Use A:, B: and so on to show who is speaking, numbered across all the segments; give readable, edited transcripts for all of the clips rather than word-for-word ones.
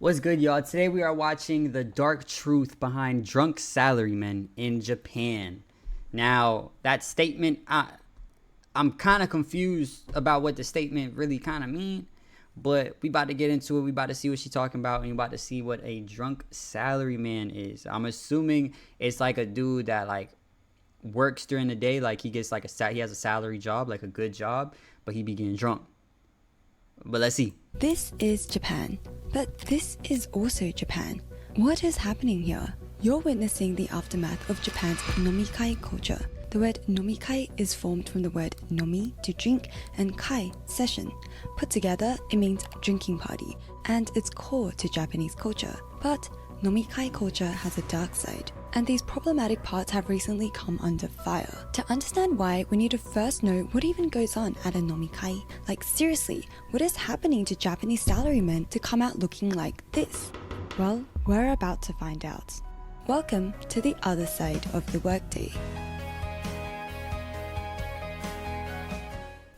A: What's good, y'all? Today we are watching the dark truth behind drunk salarymen in Japan. Now, that statement, I'm kind of confused about what the statement really kind of mean, but we about to get into it. We about to see what she's talking about, and we about to see what a drunk salaryman is. I'm assuming it's like a dude that like works during the day, like he gets like he has a salary job, like a good job, but he be getting drunk. But let's see.
B: This is Japan, but this is also Japan. What is happening here? You're witnessing the aftermath of Japan's nomikai culture. The word nomikai is formed from the word nomi, to drink, and kai, session. Put together, it means drinking party, and it's core to Japanese culture. But nomikai culture has a dark side, and these problematic parts have recently come under fire. To understand why, we need to first know what even goes on at a nomikai. Like seriously, what is happening to Japanese salarymen to come out looking like this? Well, we're about to find out. Welcome to the other side of the workday.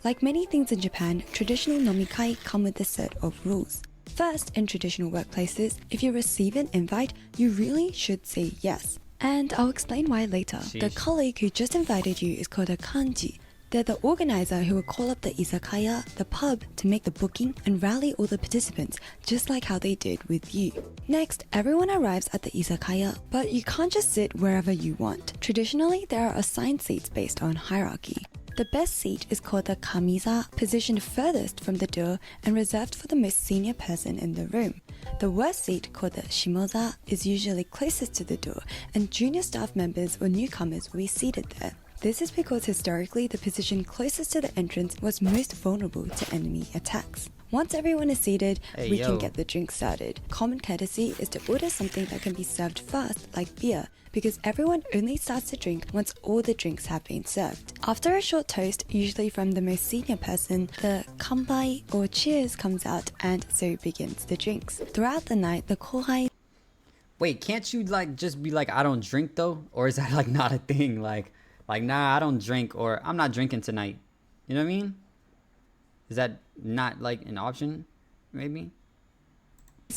B: Like many things in Japan, traditional nomikai come with a set of rules. First, in traditional workplaces, if you receive an invite, you really should say yes. And I'll explain why later.
A: Sheesh.
B: The colleague who just invited you is called a kanji. They're the organizer who will call up the izakaya, the pub, to make the booking and rally all the participants, just like how they did with you. Next, everyone arrives at the izakaya, but you can't just sit wherever you want. Traditionally, there are assigned seats based on hierarchy. The best seat is called the kamiza, positioned furthest from the door and reserved for the most senior person in the room. The worst seat, called the shimoza, is usually closest to the door, and junior staff members or newcomers will be seated there. This is because historically the position closest to the entrance was most vulnerable to enemy attacks. Once everyone is seated, we can get the drink started. Common courtesy is to order something that can be served fast, like beer, because everyone only starts to drink once all the drinks have been served. After a short toast, usually from the most senior person, the kanpai or cheers comes out, and so begins the drinks. Throughout the night, the kohai.
A: Wait, can't you like just be like, I don't drink though? Or is that like not a thing? Like nah, I don't drink, or I'm not drinking tonight. You know what I mean? Is that not like an option? Maybe?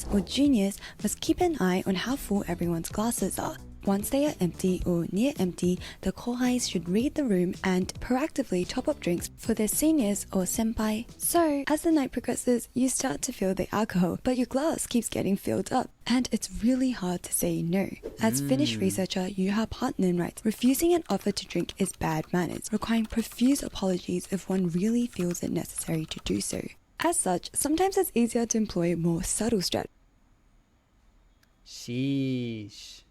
B: Or juniors must keep an eye on how full everyone's glasses are. Once they are empty or near empty, the kohais should read the room and proactively top up drinks for their seniors or senpai. So, as the night progresses, you start to feel the alcohol, but your glass keeps getting filled up, and it's really hard to say no. As Finnish researcher Juha Partinen writes, refusing an offer to drink is bad manners, requiring profuse apologies if one really feels it necessary to do so. As such, sometimes it's easier to employ more subtle strategies.
A: Sheesh.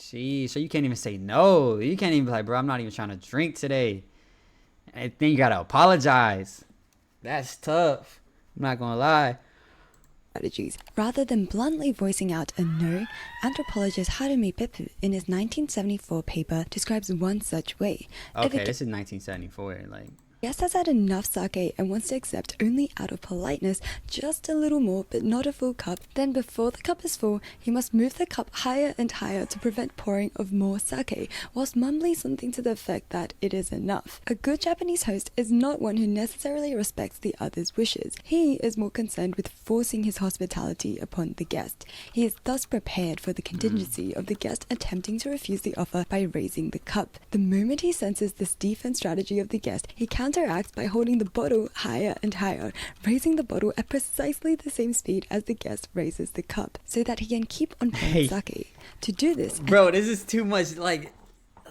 A: So you can't even say no. You can't even be like, bro, I'm not even trying to drink today. And then you gotta apologize. That's tough. I'm not gonna lie.
B: Rather than bluntly voicing out a no, anthropologist Harumi Pipu in his 1974 paper describes one such way.
A: Okay, this is 1974. Like,
B: Guest has had enough sake and wants to accept only out of politeness just a little more, but not a full cup. Then before the cup is full, he must move the cup higher and higher to prevent pouring of more sake, whilst mumbling something to the effect that it is enough. A good Japanese host is not one who necessarily respects the other's wishes. He is more concerned with forcing his hospitality upon the guest. He is thus prepared for the contingency of the guest attempting to refuse the offer by raising the cup. The moment he senses this defense strategy of the guest, he counteracts by holding the bottle higher and higher, raising the bottle at precisely the same speed as the guest raises the cup, so that he can keep on pouring sake. To do this,
A: bro, this is too much. Like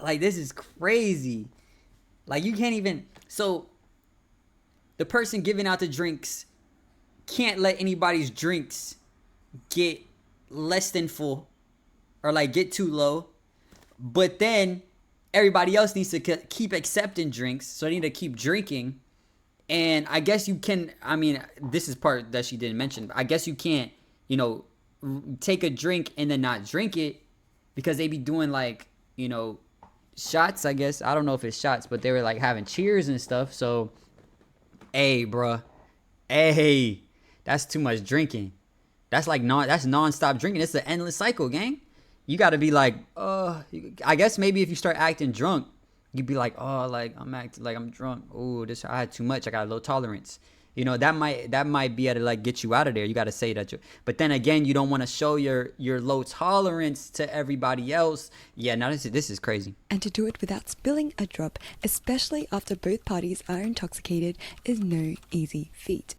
A: this is crazy. Like, you can't even. So the person giving out the drinks can't let anybody's drinks get less than full, or like get too low. But then everybody else needs to keep accepting drinks, so they need to keep drinking. And I guess you can, I mean, this is part that she didn't mention, I guess you can't, take a drink and then not drink it, because they be doing like, shots, I guess. I don't know if it's shots, but they were like having cheers and stuff. So, hey, bruh. Hey, that's too much drinking. That's like that's non-stop drinking. It's an endless cycle, gang. You got to be like, I guess maybe if you start acting drunk, you'd be like, oh, like I'm acting like I'm drunk. Oh, I had too much. I got a low tolerance. You know, that might be able to like get you out of there. You got to say that but then again, you don't want to show your low tolerance to everybody else. Yeah, now this is crazy.
B: And to do it without spilling a drop, especially after both parties are intoxicated, is no easy feat.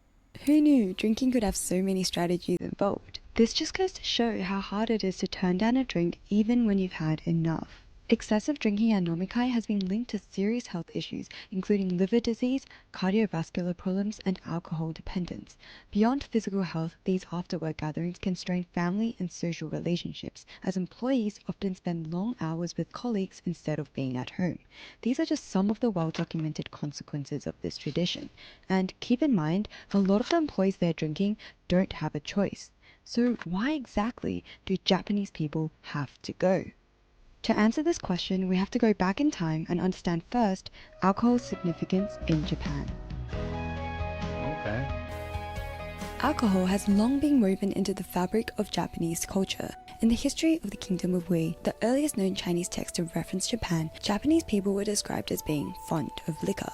B: Who knew drinking could have so many strategies involved? This just goes to show how hard it is to turn down a drink even when you've had enough. Excessive drinking at nomikai has been linked to serious health issues, including liver disease, cardiovascular problems, and alcohol dependence. Beyond physical health, these after-work gatherings can strain family and social relationships, as employees often spend long hours with colleagues instead of being at home. These are just some of the well-documented consequences of this tradition. And keep in mind, a lot of the employees there drinking don't have a choice. So why exactly do Japanese people have to go? To answer this question, we have to go back in time and understand first alcohol's significance in Japan.
A: Okay.
B: Alcohol has long been woven into the fabric of Japanese culture. In the history of the Kingdom of Wei, the earliest known Chinese text to reference Japan, Japanese people were described as being fond of liquor.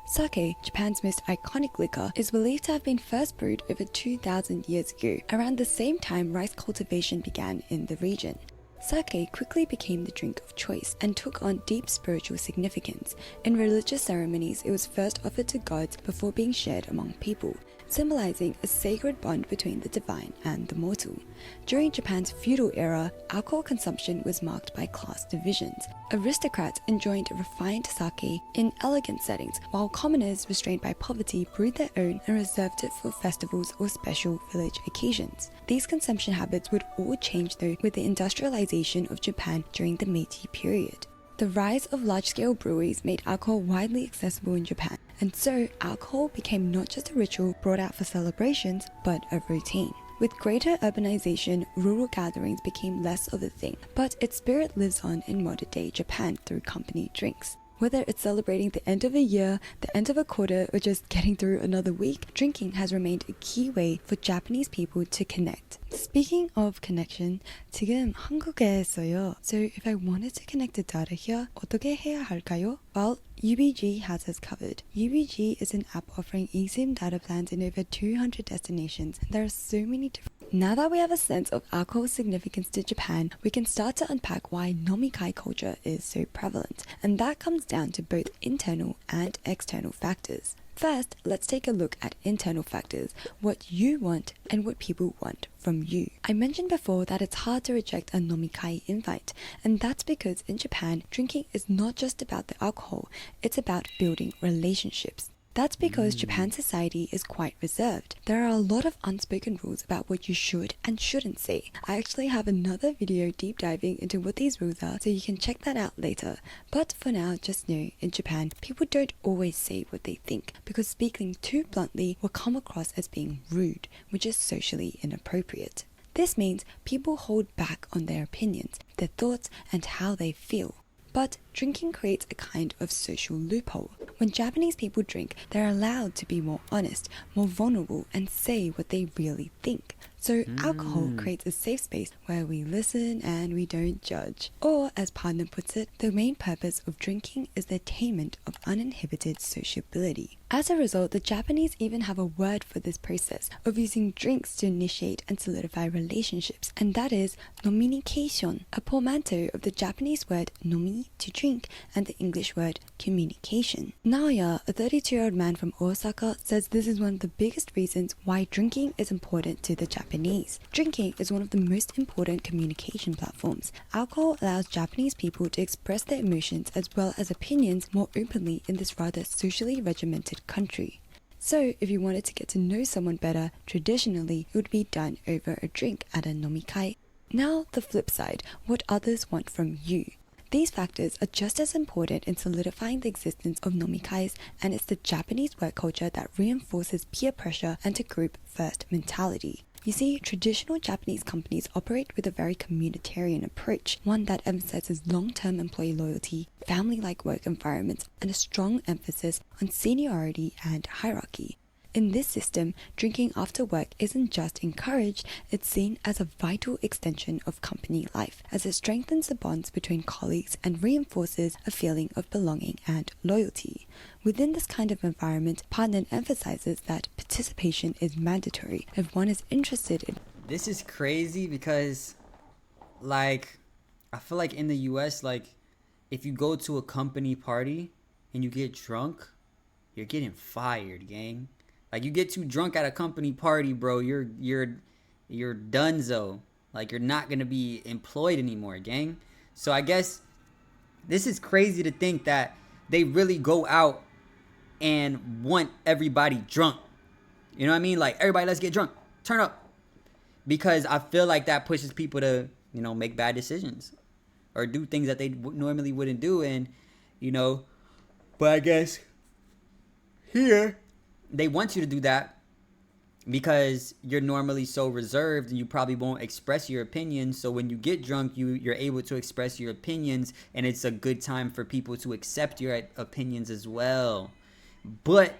B: Sake, Japan's most iconic liquor, is believed to have been first brewed over 2,000 years ago, around the same time rice cultivation began in the region. Sake quickly became the drink of choice and took on deep spiritual significance. In religious ceremonies, it was first offered to gods before being shared among people, symbolizing a sacred bond between the divine and the mortal. During Japan's feudal era, alcohol consumption was marked by class divisions. Aristocrats enjoyed refined sake in elegant settings, while commoners restrained by poverty brewed their own and reserved it for festivals or special village occasions. These consumption habits would all change though with the industrialization of Japan during the Meiji period. The rise of large-scale breweries made alcohol widely accessible in Japan, and so alcohol became not just a ritual brought out for celebrations, but a routine. With greater urbanization, rural gatherings became less of a thing, but its spirit lives on in modern-day Japan through company drinks. Whether it's celebrating the end of a year, the end of a quarter, or just getting through another week, drinking has remained a key way for Japanese people to connect. Speaking of connection, 지금 한국에 있어요. So if I wanted to connect with data here, 어떻게 해야 할까요? Well, UBG has us covered. UBG is an app offering eSIM data plans in over 200 destinations. There are so many different. Now that we have a sense of alcohol's significance to Japan, we can start to unpack why nomikai culture is so prevalent, and that comes down to both internal and external factors. First, let's take a look at internal factors, what you want and what people want from you. I mentioned before that it's hard to reject a nomikai invite, and that's because in Japan, drinking is not just about the alcohol, it's about building relationships. That's because Japan's society is quite reserved. There are a lot of unspoken rules about what you should and shouldn't say. I actually have another video deep diving into what these rules are, so you can check that out later. But for now, just know, in Japan, people don't always say what they think, because speaking too bluntly will come across as being rude, which is socially inappropriate. This means people hold back on their opinions, their thoughts, and how they feel. But drinking creates a kind of social loophole. When Japanese people drink, they're allowed to be more honest, more vulnerable, and say what they really think. So alcohol creates a safe space where we listen and we don't judge. Or, as Partner puts it, the main purpose of drinking is the attainment of uninhibited sociability. As a result, the Japanese even have a word for this process of using drinks to initiate and solidify relationships, and that is nominication, a portmanteau of the Japanese word nomi, to drink, and the English word communication. Naoya, a 32-year-old man from Osaka, says this is one of the biggest reasons why drinking is important to the Japanese. Drinking is one of the most important communication platforms. Alcohol allows Japanese people to express their emotions as well as opinions more openly in this rather socially regimented country. So, if you wanted to get to know someone better, traditionally it would be done over a drink at a nomikai. Now, the flip side, what others want from you. These factors are just as important in solidifying the existence of nomikais, and it's the Japanese work culture that reinforces peer pressure and a group-first mentality. You see, traditional Japanese companies operate with a very communitarian approach, one that emphasizes long-term employee loyalty, family-like work environments, and a strong emphasis on seniority and hierarchy. In this system, drinking after work isn't just encouraged, it's seen as a vital extension of company life, as it strengthens the bonds between colleagues and reinforces a feeling of belonging and loyalty. Within this kind of environment, partner emphasizes that participation is mandatory if one is interested in.
A: This is crazy because, like, I feel like in the US, like, if you go to a company party and you get drunk, you're getting fired, gang. Like, you get too drunk at a company party, bro, you're donezo. Like, you're not gonna be employed anymore, gang. So I guess this is crazy to think that they really go out and want everybody drunk. You know what I mean? Like, everybody, let's get drunk. Turn up. Because I feel like that pushes people to, you know, make bad decisions or do things that they normally wouldn't do. And, you know, but I guess here they want you to do that because you're normally so reserved and you probably won't express your opinions. So when you get drunk, you're able to express your opinions, and it's a good time for people to accept your opinions as well. But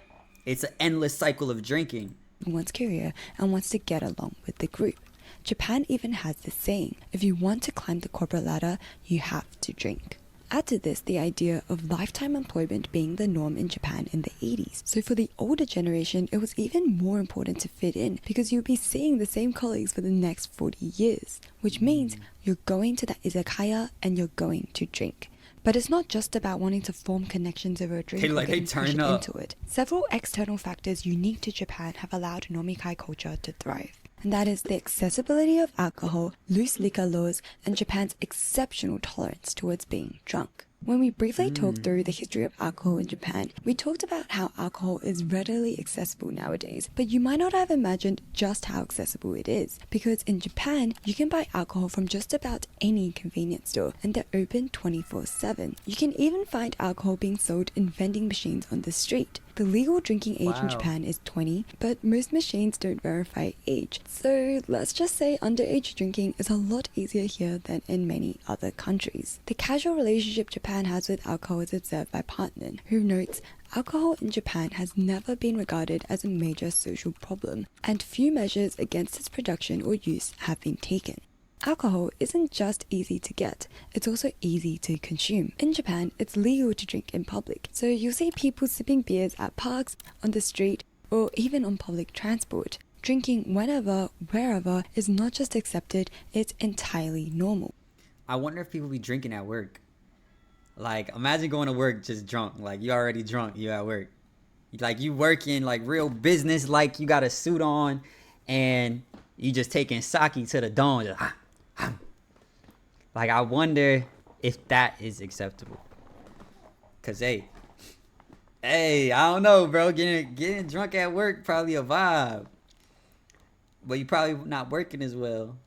A: it's an endless cycle of drinking.
B: One's career and wants to get along with the group. Japan even has this saying, if you want to climb the corporate ladder, you have to drink. Add to this the idea of lifetime employment being the norm in Japan in the 80s. So for the older generation, it was even more important to fit in because you'll be seeing the same colleagues for the next 40 years, which means you're going to that izakaya and you're going to drink. But it's not just about wanting to form connections over a drink or getting pushed into it. Several external factors unique to Japan have allowed nomikai culture to thrive. And that is the accessibility of alcohol, loose liquor laws, and Japan's exceptional tolerance towards being drunk. When we briefly talked through the history of alcohol in Japan, we talked about how alcohol is readily accessible nowadays, but you might not have imagined just how accessible it is, because in Japan, you can buy alcohol from just about any convenience store, and they're open 24/7. You can even find alcohol being sold in vending machines on the street. The legal drinking age in Japan is 20, but most machines don't verify age. So let's just say underage drinking is a lot easier here than in many other countries. The casual relationship Japan has with alcohol is observed by Partner, who notes alcohol in Japan has never been regarded as a major social problem, and few measures against its production or use have been taken. Alcohol isn't just easy to get, it's also easy to consume. In Japan, it's legal to drink in public, so you'll see people sipping beers at parks, on the street, or even on public transport. Drinking whenever, wherever is not just accepted, it's entirely normal.
A: I wonder if people be drinking at work. Like, imagine going to work just drunk. Like, you already drunk, you at work. Like, you working, like, real business, like, you got a suit on, and you just taking sake to the dawn. Just, like, I wonder if that is acceptable. Cause hey, I don't know, bro. Getting drunk at work probably a vibe. But you probably not working as well.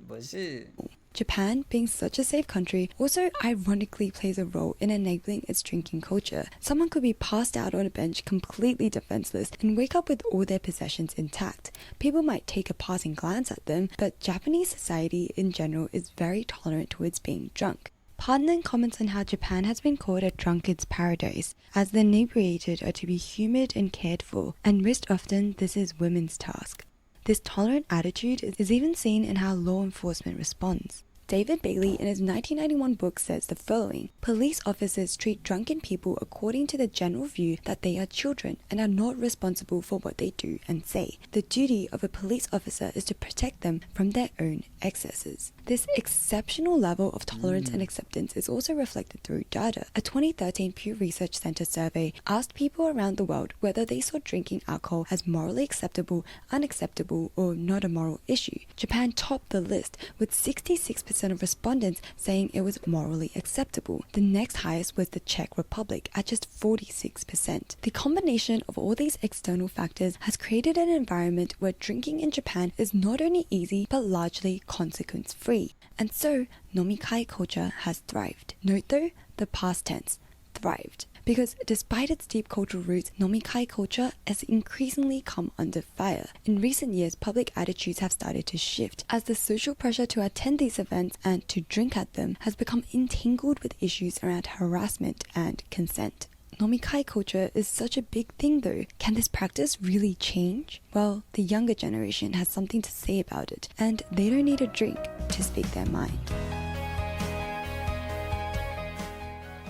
A: But shit.
B: Japan, being such a safe country, also ironically plays a role in enabling its drinking culture. Someone could be passed out on a bench completely defenseless and wake up with all their possessions intact. People might take a passing glance at them, but Japanese society in general is very tolerant towards being drunk. Partner comments on how Japan has been called a drunkard's paradise, as the inebriated are to be humoured and cared for, and most often this is women's task. This tolerant attitude is even seen in how law enforcement responds. David Bailey in his 1991 book says the following: police officers treat drunken people according to the general view that they are children and are not responsible for what they do and say. The duty of a police officer is to protect them from their own excesses. This exceptional level of tolerance and acceptance is also reflected through data. A 2013 Pew Research Center survey asked people around the world whether they saw drinking alcohol as morally acceptable, unacceptable, or not a moral issue. Japan topped the list, with 66% of respondents saying it was morally acceptable. The next highest was the Czech Republic at just 46%. The combination of all these external factors has created an environment where drinking in Japan is not only easy but largely consequence-free. And so, nomikai culture has thrived. Note though, the past tense, thrived. Because despite its deep cultural roots, nomikai culture has increasingly come under fire. In recent years, public attitudes have started to shift, as the social pressure to attend these events and to drink at them has become entangled with issues around harassment and consent. nomikai culture is such a big thing though. Can this practice really change? Well, the younger generation has something to say about it, and they don't need a drink to speak their mind.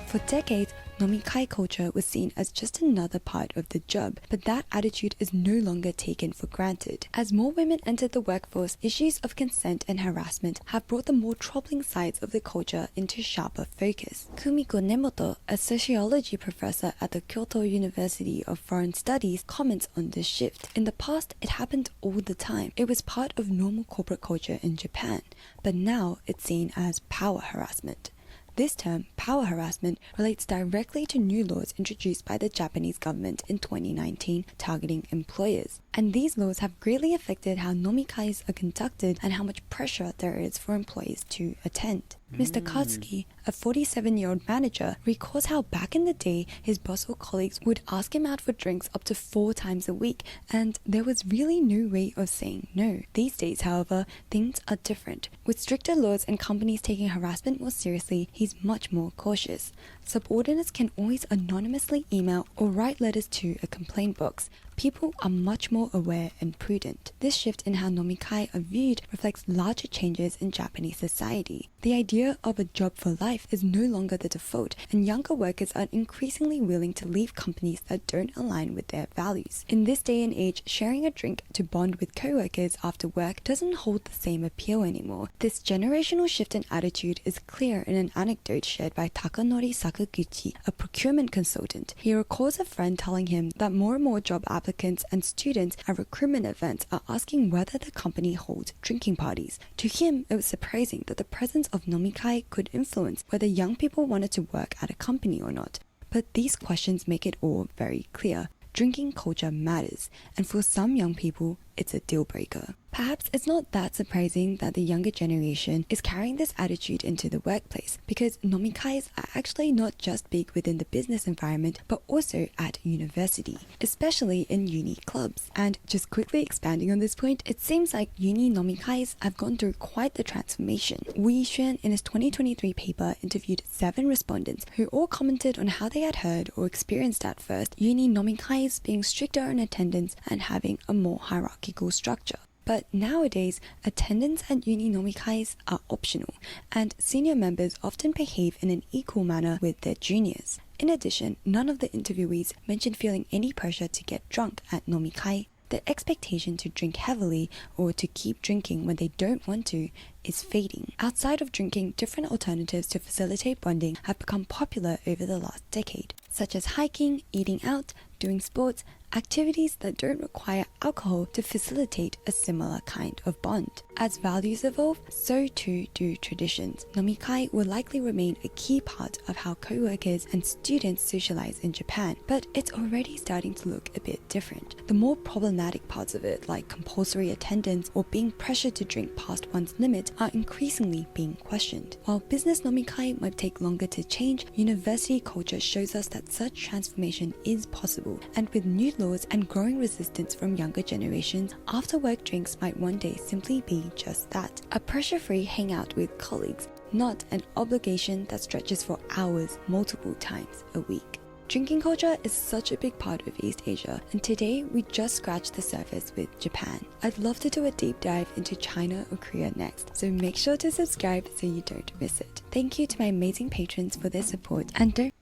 B: For decades, nomikai culture was seen as just another part of the job, but that attitude is no longer taken for granted. As more women entered the workforce, issues of consent and harassment have brought the more troubling sides of the culture into sharper focus. Kumiko Nemoto, a sociology professor at the Kyoto University of Foreign Studies, comments on this shift. In the past, it happened all the time. It was part of normal corporate culture in Japan, but now it's seen as power harassment. This term, power harassment, relates directly to new laws introduced by the Japanese government in 2019 targeting employers. And these laws have greatly affected how nomikais are conducted and how much pressure there is for employees to attend. Mr. Katsuki, a 47-year-old manager, recalls how back in the day his boss or colleagues would ask him out for drinks up to 4 times a week, and there was really no way of saying no. These days, however, things are different. With stricter laws and companies taking harassment more seriously, he's much more cautious. Subordinates can always anonymously email or write letters to a complaint box. People are much more aware and prudent. This shift in how nomikai are viewed reflects larger changes in Japanese society. The idea of a job for life is no longer the default, and younger workers are increasingly willing to leave companies that don't align with their values. In this day and age, sharing a drink to bond with co-workers after work doesn't hold the same appeal anymore. This generational shift in attitude is clear in an anecdote shared by Takanori Sakaguchi, a procurement consultant. He recalls a friend telling him that more and more job applicants and students at recruitment events are asking whether the company holds drinking parties. To him, it was surprising that the presence of nomikai could influence whether young people wanted to work at a company or not. But these questions make it all very clear. Drinking culture matters, and for some young people, it's a deal breaker. Perhaps it's not that surprising that the younger generation is carrying this attitude into the workplace, because nomikais are actually not just big within the business environment, but also at university, especially in uni clubs. And just quickly expanding on this point, it seems like uni nomikais have gone through quite the transformation. Wu Yixuan, in his 2023 paper, interviewed 7 respondents who all commented on how they had heard or experienced at first uni nomikais being stricter in attendance and having a more hierarchical structure. But nowadays, attendance at uni nomikais are optional, and senior members often behave in an equal manner with their juniors. In addition, none of the interviewees mentioned feeling any pressure to get drunk at nomikai. The expectation to drink heavily or to keep drinking when they don't want to is fading. Outside of drinking, different alternatives to facilitate bonding have become popular over the last decade, such as hiking, eating out, doing sports, activities that don't require alcohol to facilitate a similar kind of bond. As values evolve, so too do traditions. Nomikai will likely remain a key part of how co-workers and students socialize in Japan, but it's already starting to look a bit different. The more problematic parts of it, like compulsory attendance or being pressured to drink past one's limit, are increasingly being questioned. While business nomikai might take longer to change, university culture shows us that such transformation is possible, and with new laws and growing resistance from younger generations, after-work drinks might one day simply be just that, a pressure-free hangout with colleagues, not an obligation that stretches for hours multiple times a week. Drinking culture is such a big part of East Asia, and today we just scratched the surface with Japan. I'd love to do a deep dive into China or Korea next, so make sure to subscribe so you don't miss it. Thank you to my amazing patrons for their support, and don't...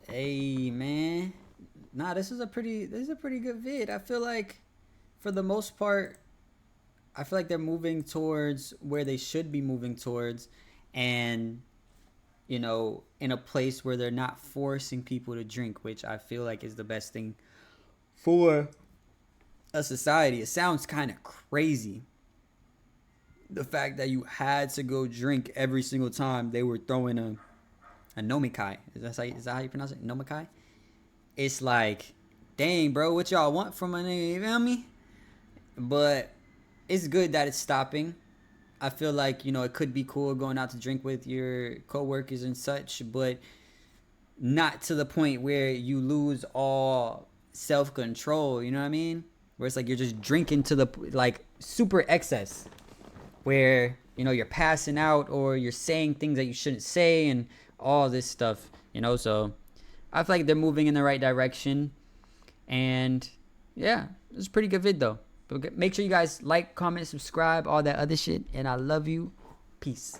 A: Hey man, nah, this is a pretty good vid. I feel like for the most part, I feel like they're moving towards where they should be moving towards, and you know, in a place where they're not forcing people to drink, which I feel like is the best thing for a society. It sounds kind of crazy, the fact that you had to go drink every single time they were throwing a nomikai. Is that how you pronounce it? Nomikai? It's like, dang, bro, what y'all want from a nigga, you feel me? But it's good that it's stopping. I feel like, you know, it could be cool going out to drink with your coworkers and such, but not to the point where you lose all self-control, you know what I mean? Where it's like you're just drinking to the, like, super excess, where, you know, you're passing out or you're saying things that you shouldn't say and all this stuff, you know? So I feel like they're moving in the right direction. And yeah, it's a pretty good vid though. Make sure you guys like, comment, subscribe, all that other shit. And I love you. Peace.